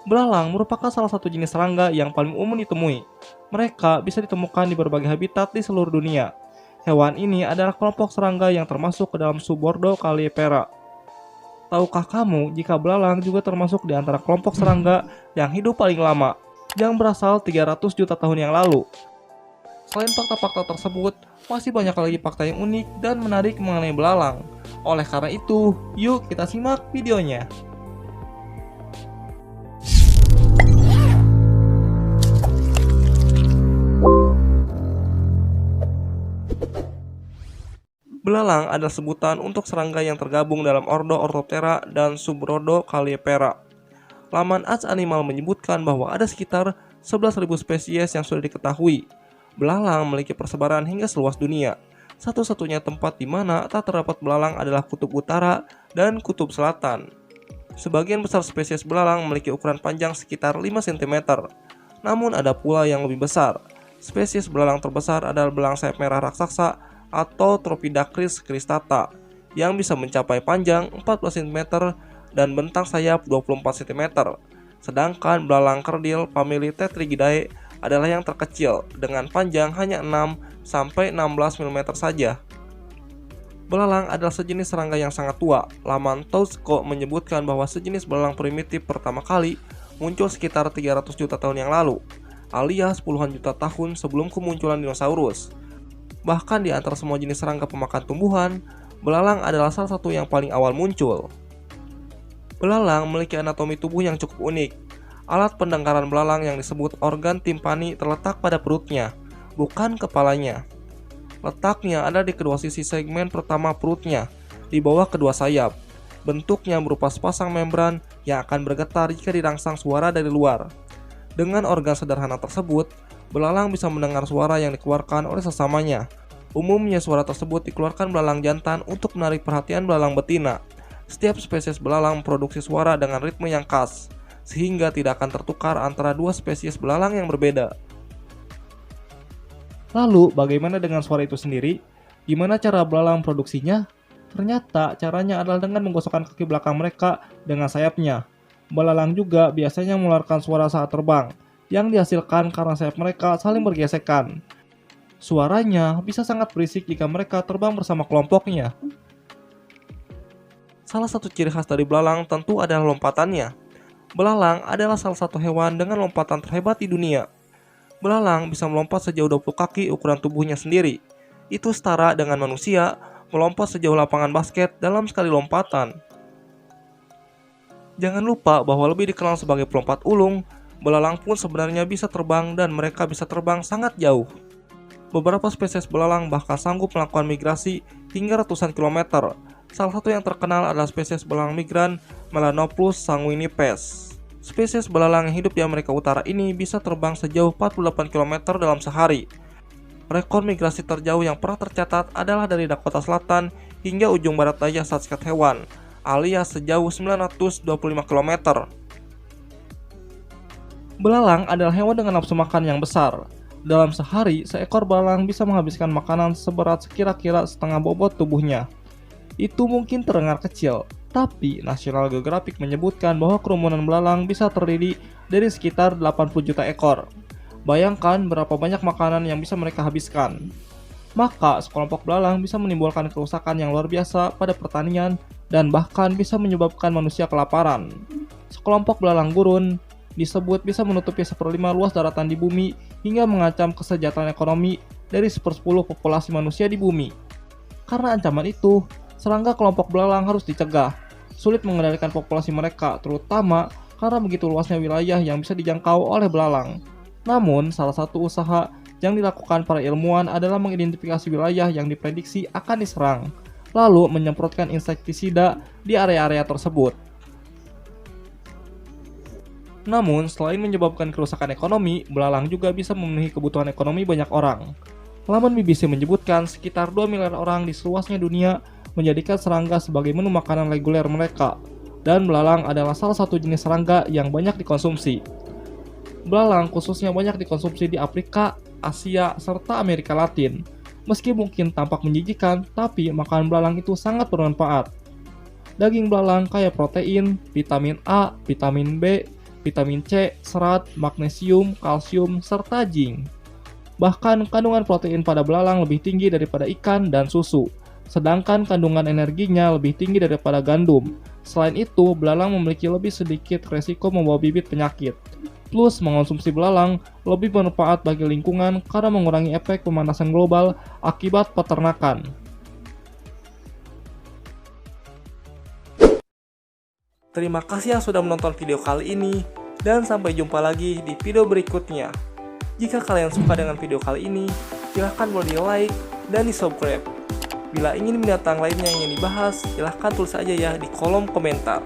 Belalang merupakan salah satu jenis serangga yang paling umum ditemui. Mereka bisa ditemukan di berbagai habitat di seluruh dunia. Hewan ini adalah kelompok serangga yang termasuk ke dalam subordo Calliopera. Tahukah kamu jika belalang juga termasuk di antara kelompok serangga yang hidup paling lama, yang berasal 300 juta tahun yang lalu? Selain fakta-fakta tersebut, masih banyak lagi fakta yang unik dan menarik mengenai belalang. Oleh karena itu, yuk kita simak videonya. Belalang adalah sebutan untuk serangga yang tergabung dalam ordo Orthoptera dan subordo Calliopera. Laman As Animal menyebutkan bahwa ada sekitar 11.000 spesies yang sudah diketahui. Belalang memiliki persebaran hingga seluas dunia. Satu-satunya tempat di mana tak terdapat belalang adalah kutub utara dan kutub selatan. Sebagian besar spesies belalang memiliki ukuran panjang sekitar 5 cm. Namun ada pula yang lebih besar. Spesies belalang terbesar adalah belalang sayap merah raksasa atau Tropidacris cristata yang bisa mencapai panjang 14 cm dan bentang sayap 24 cm. Sedangkan belalang kerdil famili Tetrhygidae adalah yang terkecil dengan panjang hanya 6 sampai 16 mm saja. Belalang adalah sejenis serangga yang sangat tua. Laman Touzco menyebutkan bahwa sejenis belalang primitif pertama kali muncul sekitar 300 juta tahun yang lalu, alias puluhan juta tahun sebelum kemunculan dinosaurus. Bahkan di antara semua jenis serangga pemakan tumbuhan, belalang adalah salah satu yang paling awal muncul. Belalang memiliki anatomi tubuh yang cukup unik. Alat pendengaran belalang yang disebut organ timpani terletak pada perutnya, bukan kepalanya. Letaknya ada di kedua sisi segmen pertama perutnya, di bawah kedua sayap. Bentuknya berupa sepasang membran yang akan bergetar jika dirangsang suara dari luar. Dengan organ sederhana tersebut, belalang bisa mendengar suara yang dikeluarkan oleh sesamanya. Umumnya suara tersebut dikeluarkan belalang jantan untuk menarik perhatian belalang betina. Setiap spesies belalang memproduksi suara dengan ritme yang khas, sehingga tidak akan tertukar antara dua spesies belalang yang berbeda. Lalu, bagaimana dengan suara itu sendiri? Gimana cara belalang produksinya? Ternyata caranya adalah dengan menggosokkan kaki belakang mereka dengan sayapnya. Belalang juga biasanya mengeluarkan suara saat terbang, yang dihasilkan karena sayap mereka saling bergesekan. Suaranya bisa sangat berisik jika mereka terbang bersama kelompoknya. Salah satu ciri khas dari belalang tentu adalah lompatannya. Belalang adalah salah satu hewan dengan lompatan terhebat di dunia. Belalang bisa melompat sejauh 20 kaki ukuran tubuhnya sendiri. Itu setara dengan manusia melompat sejauh lapangan basket dalam sekali lompatan. Jangan lupa bahwa lebih dikenal sebagai pelompat ulung, belalang pun sebenarnya bisa terbang dan mereka bisa terbang sangat jauh. Beberapa spesies belalang bahkan sanggup melakukan migrasi hingga ratusan kilometer. Salah satu yang terkenal adalah spesies belalang migran Melanoplus sanguinipes. Spesies belalang yang hidup di Amerika Utara ini bisa terbang sejauh 48 km dalam sehari. Rekor migrasi terjauh yang pernah tercatat adalah dari Dakota Selatan hingga ujung barat daya Saskatchewan, alias sejauh 925 km. Belalang adalah hewan dengan nafsu makan yang besar. Dalam sehari, seekor belalang bisa menghabiskan makanan seberat kira-kira setengah bobot tubuhnya. Itu mungkin terdengar kecil, tapi National Geographic menyebutkan bahwa kerumunan belalang bisa terdiri dari sekitar 80 juta ekor. Bayangkan berapa banyak makanan yang bisa mereka habiskan. Maka, sekelompok belalang bisa menimbulkan kerusakan yang luar biasa pada pertanian dan bahkan bisa menyebabkan manusia kelaparan. Sekelompok belalang gurun disebut bisa menutupi 1/5 luas daratan di bumi hingga mengancam kesejahteraan ekonomi dari 1/10 populasi manusia di bumi. Karena ancaman itu, serangga kelompok belalang harus dicegah. Sulit mengendalikan populasi mereka, terutama karena begitu luasnya wilayah yang bisa dijangkau oleh belalang. Namun, salah satu usaha yang dilakukan para ilmuwan adalah mengidentifikasi wilayah yang diprediksi akan diserang, lalu menyemprotkan insektisida di area-area tersebut. Namun, selain menyebabkan kerusakan ekonomi, belalang juga bisa memenuhi kebutuhan ekonomi banyak orang. Laman BBC menyebutkan sekitar 2 miliar orang di seluasnya dunia menjadikan serangga sebagai menu makanan reguler mereka, dan belalang adalah salah satu jenis serangga yang banyak dikonsumsi. Belalang khususnya banyak dikonsumsi di Afrika, Asia, serta Amerika Latin. Meski mungkin tampak menjijikan, tapi makanan belalang itu sangat bermanfaat. Daging belalang kaya protein, vitamin A, vitamin B, vitamin C, serat, magnesium, kalsium, serta zinc. Bahkan kandungan protein pada belalang lebih tinggi daripada ikan dan susu, sedangkan kandungan energinya lebih tinggi daripada gandum. Selain itu, belalang memiliki lebih sedikit resiko membawa bibit penyakit. Plus, mengonsumsi belalang lebih bermanfaat bagi lingkungan karena mengurangi efek pemanasan global akibat peternakan. Terima kasih yang sudah menonton video kali ini, dan sampai jumpa lagi di video berikutnya. Jika kalian suka dengan video kali ini, silahkan boleh di like dan di subscribe. Bila ingin binatang lainnya yang dibahas, silahkan tulis aja ya di kolom komentar.